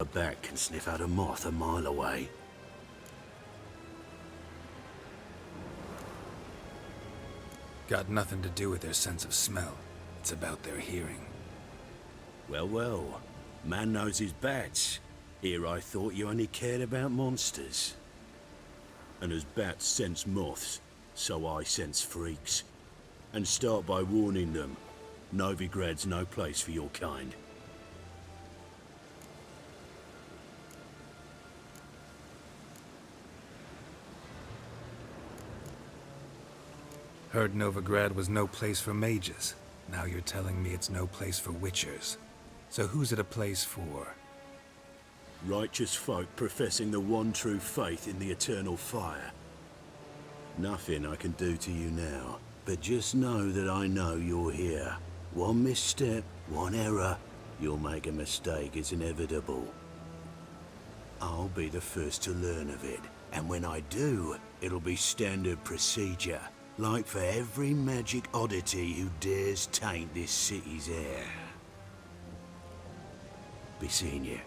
A bat can sniff out a moth a mile away. Got nothing to do with their sense of smell. It's about their hearing. Well, well. Man knows his bats. Here I thought you only cared about monsters. And as bats sense moths, so I sense freaks. And start by warning them. Novigrad's no place for your kind. Heard Novigrad was no place for mages. Now you're telling me it's no place for witchers. So who's it a place for? Righteous folk professing the one true faith in the eternal fire. Nothing I can do to you now, but just know that I know you're here. One misstep, one error, you'll make a mistake, it's inevitable. I'll be the first to learn of it, and when I do, it'll be standard procedure. Like for every magic oddity who dares taint this city's air. Be seeing you.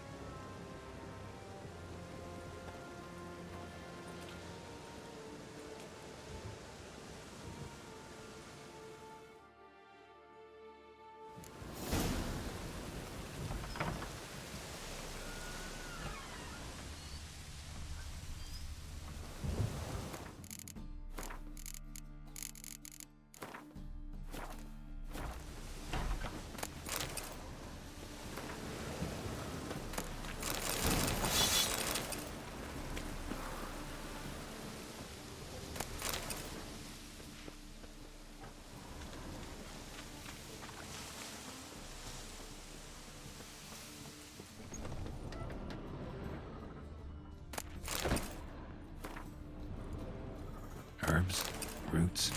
Herbs, roots,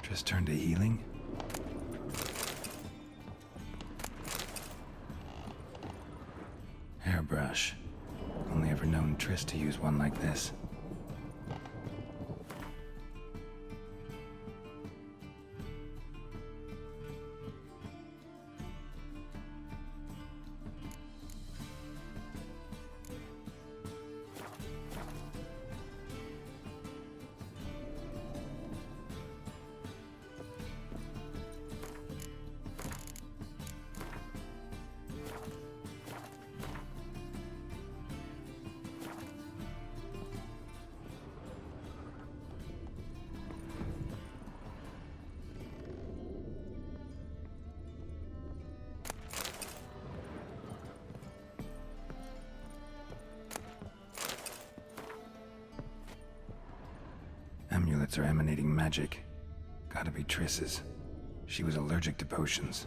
just turn to healing? Hairbrush. Only ever known Triss to use one like this. Amulets are emanating magic. Gotta be Triss's. She was allergic to potions.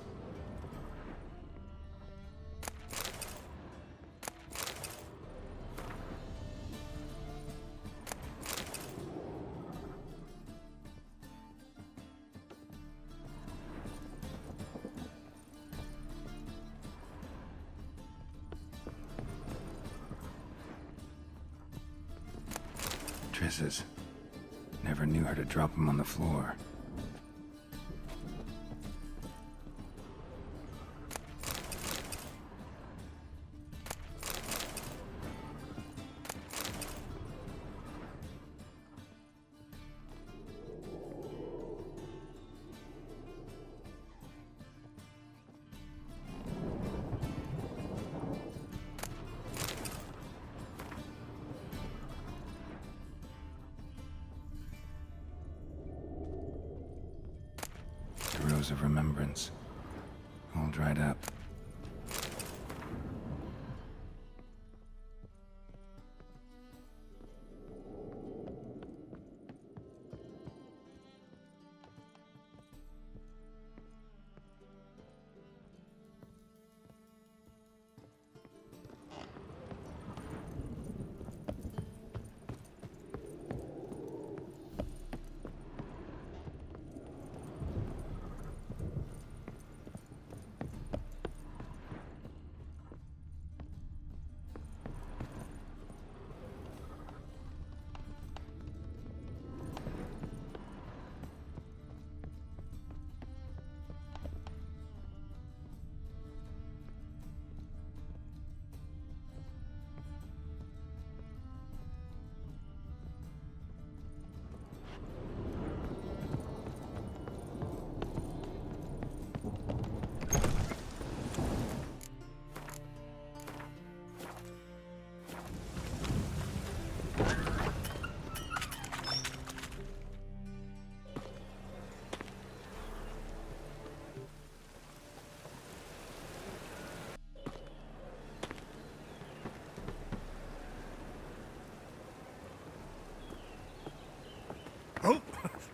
Triss's. Never knew her to drop them on the floor. The rose of remembrance, all dried up.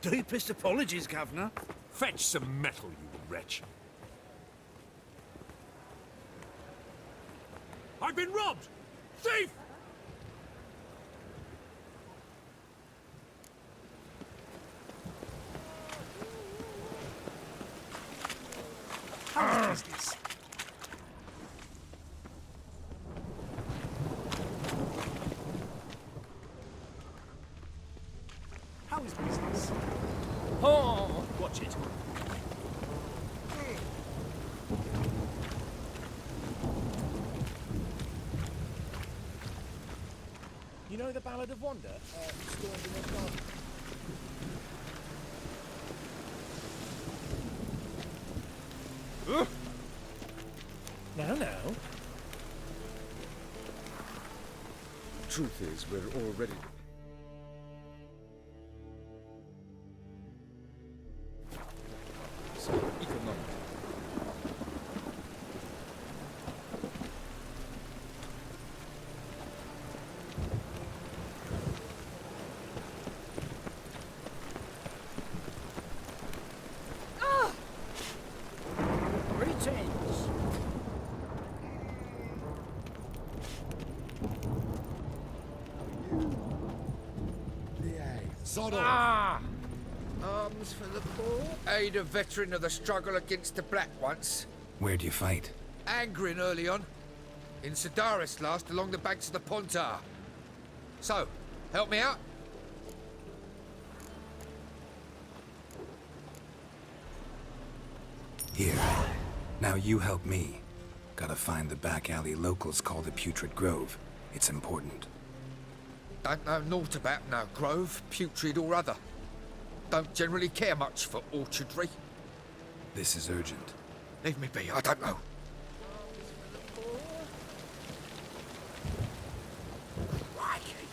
Deepest apologies, Governor. Fetch some metal, you wretch. I've been robbed! Thief! How's business? How is business? Oh, watch it. You know the Ballad of Wanda? Stormed in the garden. Now. Truth is, we're already... So, economic. Greetings! Arms for the poor. Aid a veteran of the struggle against the Black once. Where'd you fight? Angering early on. In Sedaris last, along the banks of the Pontar. So, help me out? Here. Now you help me. Gotta find the back alley locals call the Putrid Grove. It's important. Don't know naught about no grove, putrid or other. Don't generally care much for orchardry. This is urgent. Leave me be, I don't know. Crikey.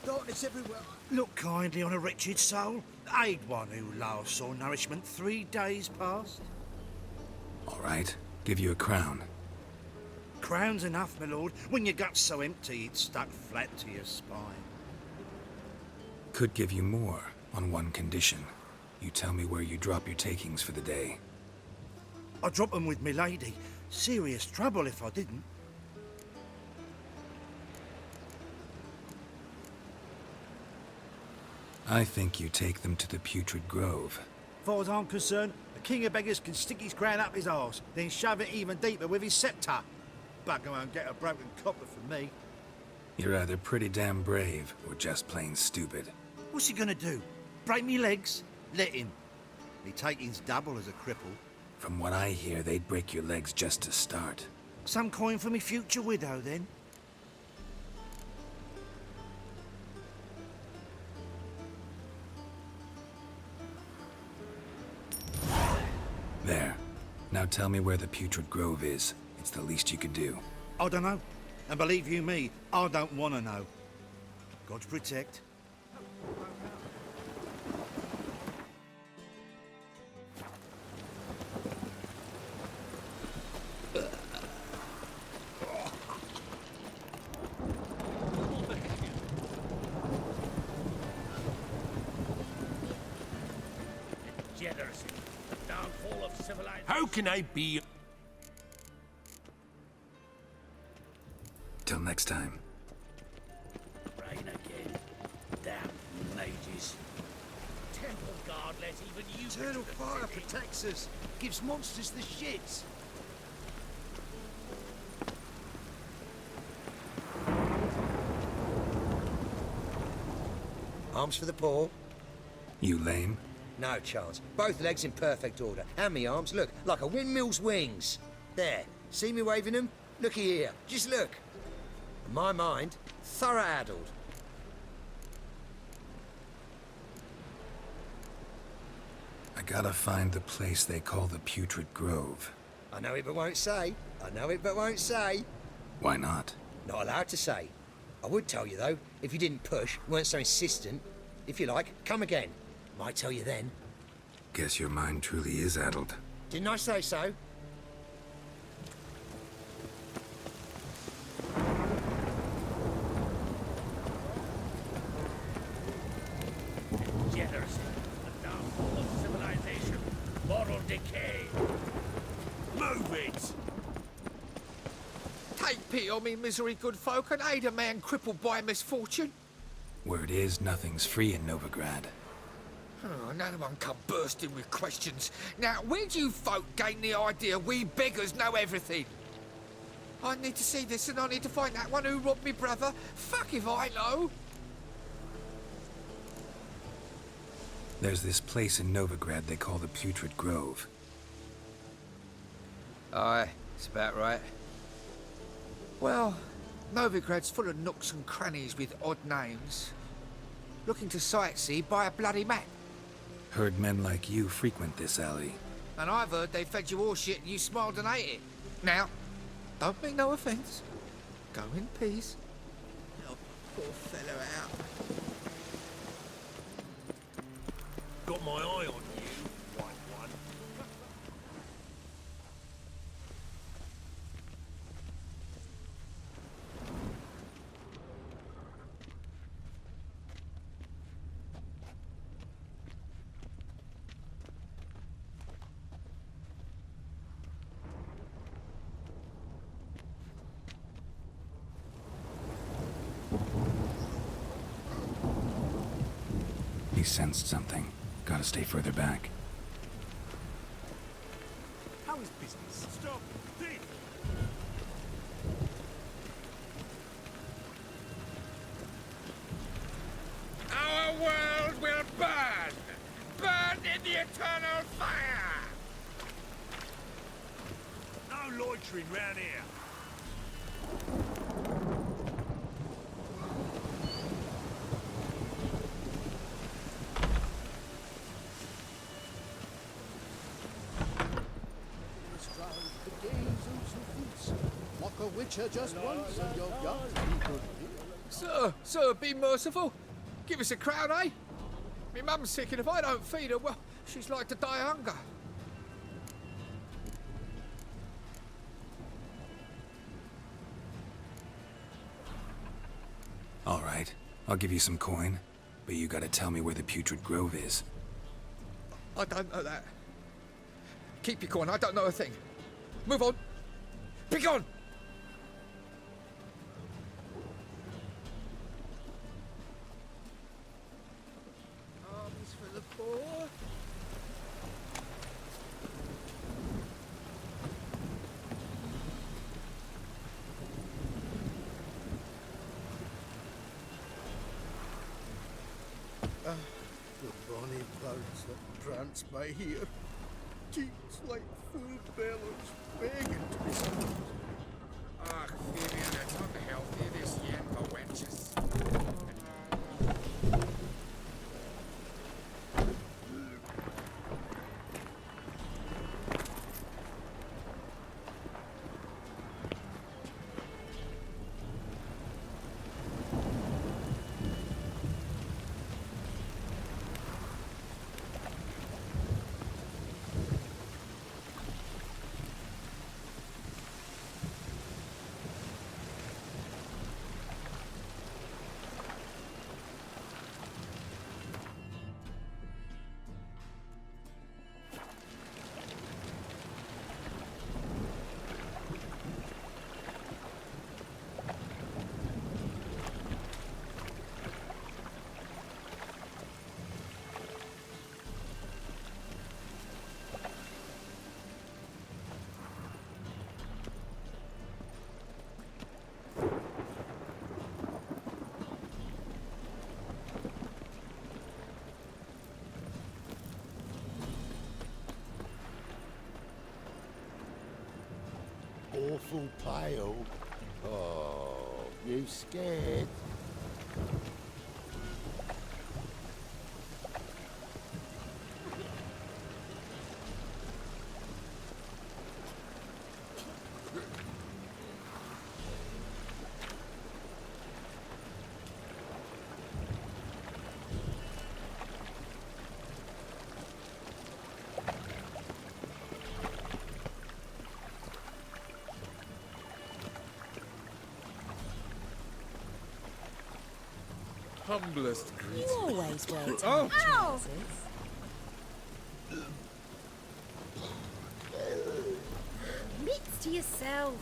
Darkness everywhere. Look kindly on a wretched soul. Aid one who last saw nourishment 3 days past. All right. Give you a crown. Crown's enough, my lord, when your gut's so empty it's stuck flat to your spine. Could give you more, on one condition. You tell me where you drop your takings for the day. I'd drop 'em with me lady. Serious trouble if I didn't. I think you take them to the Putrid Grove. As far as I'm concerned, the king of beggars can stick his crown up his arse, then shove it even deeper with his sceptre. Bugger won't get a broken copper from me. You're either pretty damn brave, or just plain stupid. What's he gonna do? Break me legs? Let him. Me taking's double as a cripple. From what I hear, they'd break your legs just to start. Some coin for me future widow, then? There. Now tell me where the Putrid Grove is. It's the least you could do. I don't know. And believe you me, I don't want to know. God protect. Degeneracy. The downfall of civilization. How can I be... Till next time. Rain again. Damn mages. Temple guard let even you... Eternal fire protects us. Gives monsters the shits. Arms for the poor? You lame? No chance. Both legs in perfect order. And me arms, look, like a windmill's wings. There. See me waving them? Looky here. Just look. My mind, thorough addled. I gotta find the place they call the Putrid Grove. I know it but won't say. I know it but won't say. Why not? Not allowed to say. I would tell you though, if you didn't push, weren't so insistent. If you like, come again. Might tell you then. Guess your mind truly is addled. Didn't I say so? Okay. Move it! Take pity on me, misery, good folk, and aid a man crippled by misfortune. Word is, nothing's free in Novigrad. Oh, another one come bursting with questions. Now, where do you folk gain the idea we beggars know everything? I need to see this, and I need to find that one who robbed me brother. Fuck if I know. There's this place in Novigrad they call the Putrid Grove. Aye, it's about right. Well, Novigrad's full of nooks and crannies with odd names. Looking to sightsee, buy a bloody map. Heard men like you frequent this alley. And I've heard they fed you horse shit and you smiled and ate it. Now, don't mean no offence. Go in peace. Help poor fellow out. Got my eye on you, white one. He sensed something. Gotta stay further back. How is business? Stop! Thief! Our world will burn! Burn in the eternal fire! No loitering round here. Walk a witcher just once and you're young. Sir, be merciful. Give us a crown, eh? Me mum's sick, and if I don't feed her, well, she's like to die of hunger. All right, I'll give you some coin, but you gotta tell me where the Putrid Grove is. I don't know that. Keep your coin, I don't know a thing. Move on. Be gone! Arms for the poor. The bonny birds that prance by here. Cheeks like full bellows, begging to be served. Ach, Vivian, it's unhealthy, this yen for wenches. Awful pale. Oh, you scared? Humblest greeting. You always wait. Oh! Ow! to yourself.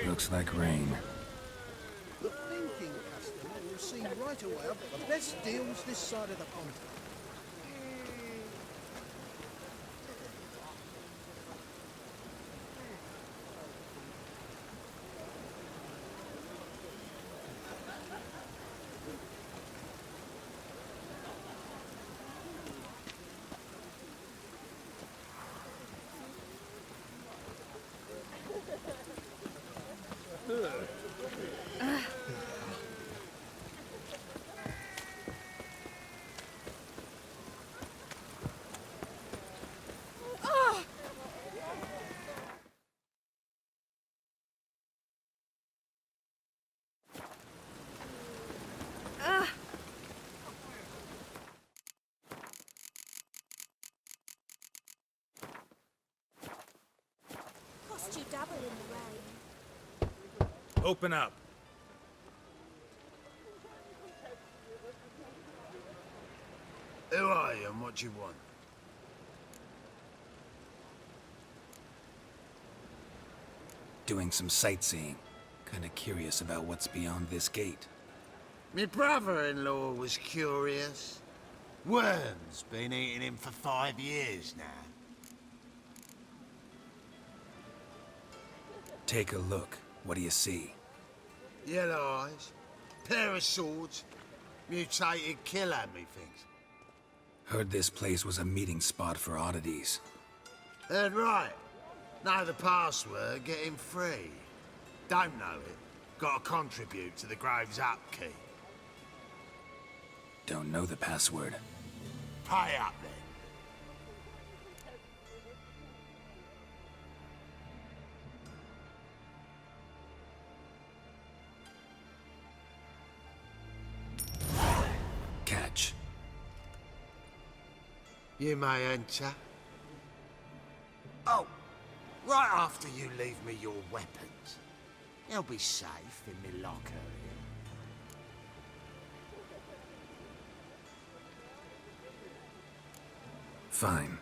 Looks like rain. The thinking customer will see right away I've got the best deals this side of the pond. Cost you double in the rain. Open up. Who are you and what do you want? Doing some sightseeing. Kinda curious about what's beyond this gate. My brother-in-law was curious. Worms been eating him for 5 years now. Take a look. What do you see? Yellow eyes, pair of swords, mutated killer, methinks. Heard this place was a meeting spot for oddities. Heard right. Know the password, get him free. Don't know it, gotta contribute to the Grove's upkeep. Don't know the password. Pay up then. Catch. You may enter. Oh, right after you leave me your weapons. They'll be safe in me locker here. Fine.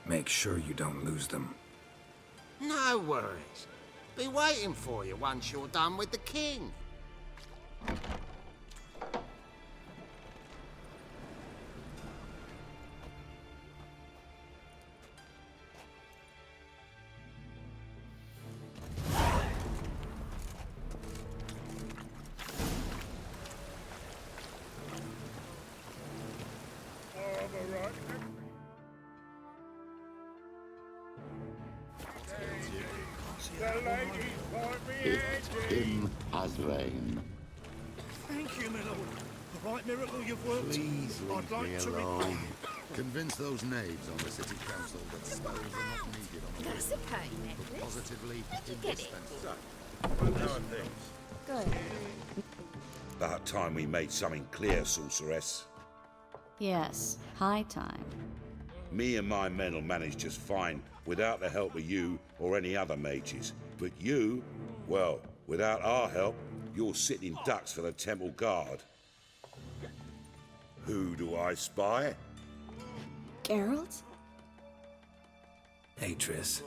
Make sure you don't lose them. No worries. Be waiting for you once you're done with the king. Him as rain. Thank you, my lord. The right miracle you've worked. Please I'd leave me like to alone. Convince those knaves on the city council that spells are not needed on the That's a pay necklace. positively Where'd you get it? indispensable. Good. About time we made something clear, sorceress. Yes, high time. Me and my men will manage just fine without the help of you or any other mages. But you, well, without our help, you're sitting ducks for the temple guard. Who do I spy? Geralt? Hey, Triss.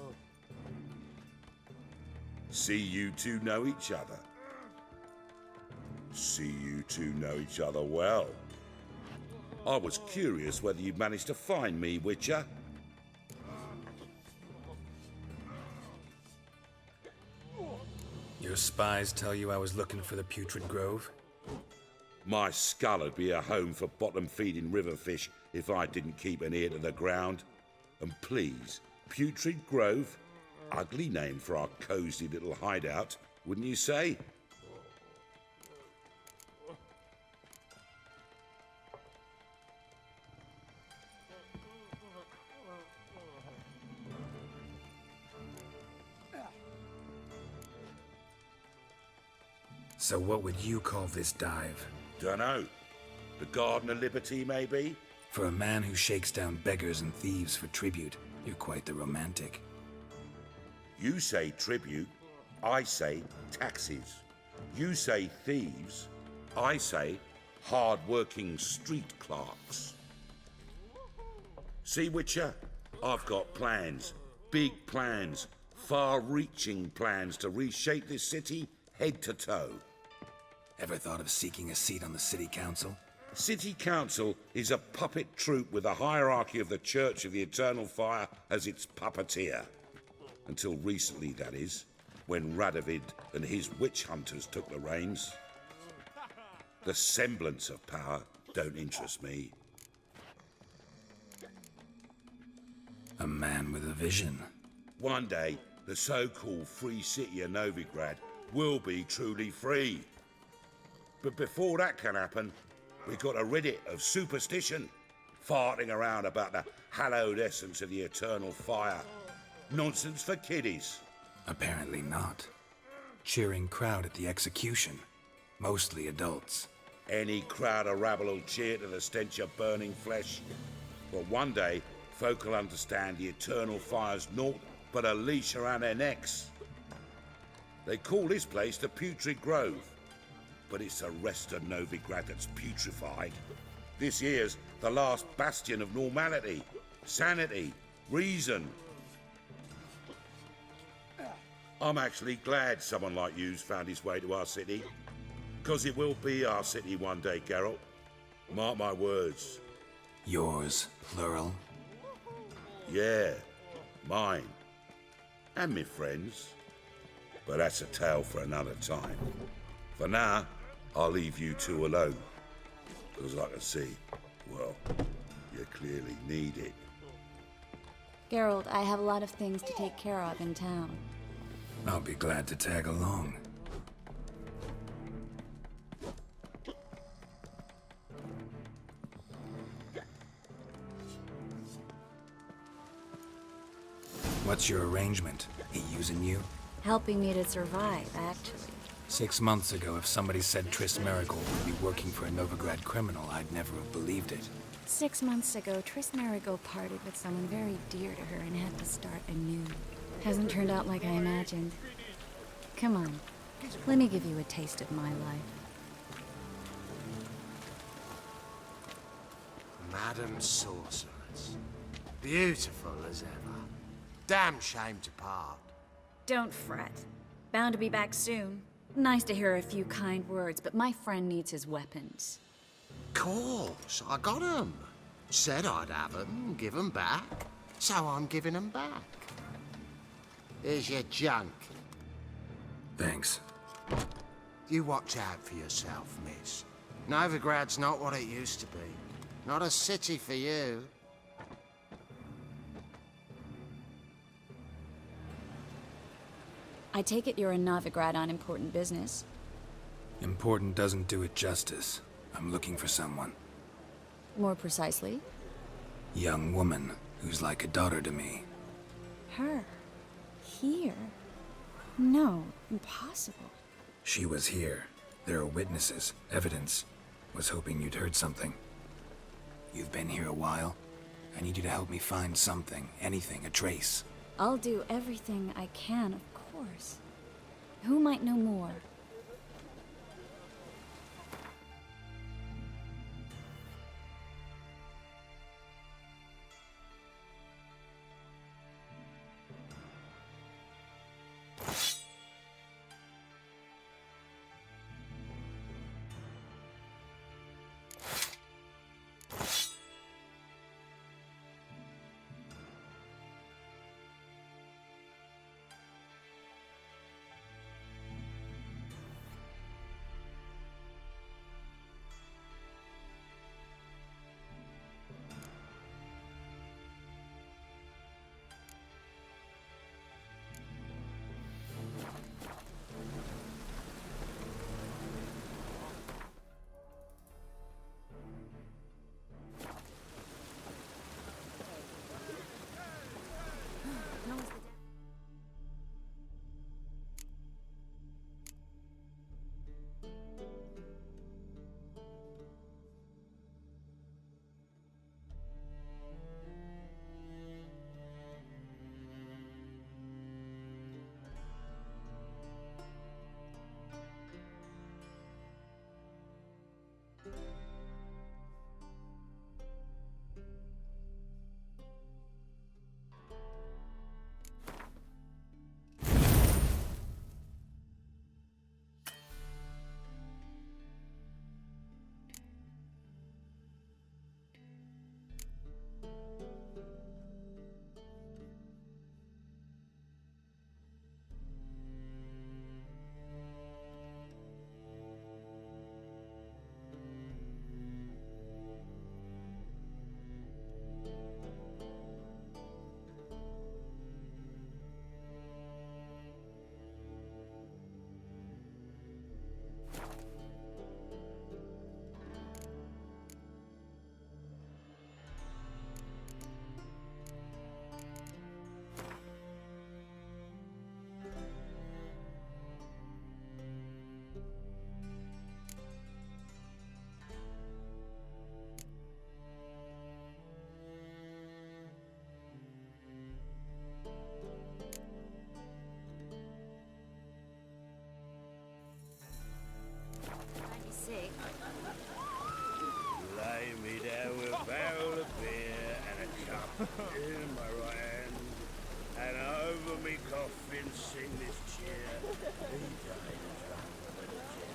See you two know each other. See you two know each other well. I was curious whether you'd managed to find me, Witcher. Your spies tell you I was looking for the Putrid Grove? My skull would be a home for bottom-feeding river fish if I didn't keep an ear to the ground. And please, Putrid Grove? Ugly name for our cosy little hideout, wouldn't you say? So what would you call this dive? Dunno. The Garden of Liberty, maybe? For a man who shakes down beggars and thieves for tribute, you're quite the romantic. You say tribute, I say taxes. You say thieves, I say hard-working street clerks. See, Witcher? I've got plans. Big plans. Far-reaching plans to reshape this city head to toe. Ever thought of seeking a seat on the city council? City Council is a puppet troupe with the hierarchy of the Church of the Eternal Fire as its puppeteer. Until recently, that is, when Radovid and his witch hunters took the reins. The semblance of power don't interest me. A man with a vision. One day, the so-called free city of Novigrad will be truly free. But before that can happen, we got a Reddit of superstition, farting around about the hallowed essence of the eternal fire. Nonsense for kiddies. Apparently not. Cheering crowd at the execution. Mostly adults. Any crowd of rabble will cheer to the stench of burning flesh. But one day, folk will understand the eternal fire's naught but a leash around their necks. They call this place the Putrid Grove. But it's the rest of Novigrad that's putrefied. This here's the last bastion of normality, sanity, reason. I'm actually glad someone like you's found his way to our city. Because it will be our city one day, Geralt. Mark my words. Yours, plural? Yeah, mine. And me friends. But that's a tale for another time. For now, I'll leave you two alone. Because I can see, well, you clearly need it. Geralt, I have a lot of things to take care of in town. I'll be glad to tag along. What's your arrangement? He using you? Helping me to survive, actually. 6 months ago, if somebody said Triss Merigold would be working for a Novigrad criminal, I'd never have believed it. 6 months ago, Triss Merigold parted with someone very dear to her and had to start anew. Hasn't turned out like I imagined. Come on, let me give you a taste of my life. Madam Sorceress. Beautiful as ever. Damn shame to part. Don't fret. Bound to be back soon. Nice to hear a few kind words, but my friend needs his weapons. Course, I got 'em. Said I'd have 'em, give 'em back. So I'm giving 'em back. Here's your junk. Thanks. You watch out for yourself, miss. Novigrad's not what it used to be. Not a city for you. I take it you're in Novigrad on important business. Important doesn't do it justice. I'm looking for someone. More precisely? Young woman who's like a daughter to me. Her? Here? No, impossible. She was here. There are witnesses, evidence. Was hoping you'd heard something. You've been here a while. I need you to help me find something, anything, a trace. I'll do everything I can, of course. Who might know more? in my right hand, and over me coffin sing this cheer. He died as rumble with a jet.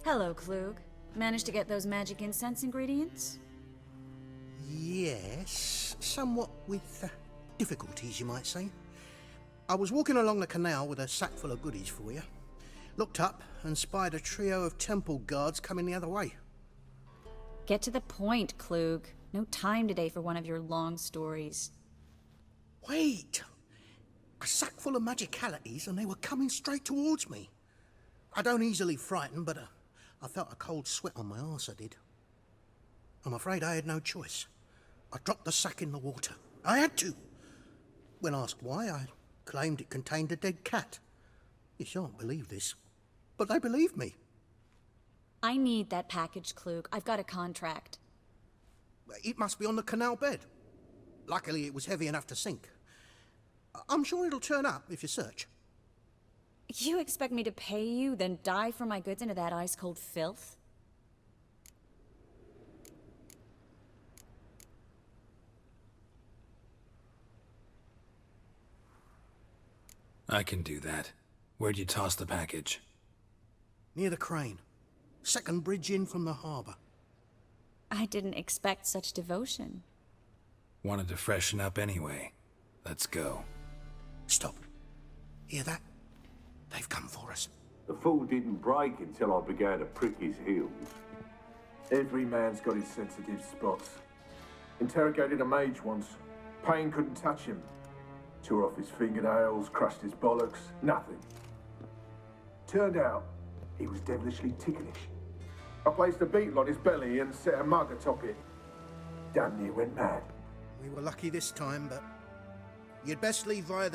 Hello, Klug. Managed to get those magic incense ingredients? Yes, somewhat with difficulties, you might say. I was walking along the canal with a sack full of goodies for you. Looked up and spied a trio of temple guards coming the other way. Get to the point, Klug. No time today for one of your long stories. Wait! A sack full of magicalities and they were coming straight towards me. I don't easily frighten, but I felt a cold sweat on my arse, I did. I'm afraid I had no choice. I dropped the sack in the water. I had to. When asked why, I claimed it contained a dead cat. You shan't believe this, but they believed me. I need that package, Klug. I've got a contract. It must be on the canal bed. Luckily, it was heavy enough to sink. I'm sure it'll turn up if you search. You expect me to pay you, then dive for my goods into that ice-cold filth? I can do that. Where'd you toss the package? Near the crane. Second bridge in from the harbour. I didn't expect such devotion. Wanted to freshen up anyway. Let's go. Stop. Hear that? They've come for us. The fall didn't break until I began to prick his heels. Every man's got his sensitive spots. Interrogated a mage once. Pain couldn't touch him. Tore off his fingernails, crushed his bollocks, nothing. Turned out, he was devilishly ticklish. I placed a beetle on his belly and set a mug atop it. Damn near went mad. We were lucky this time, but you'd best leave via the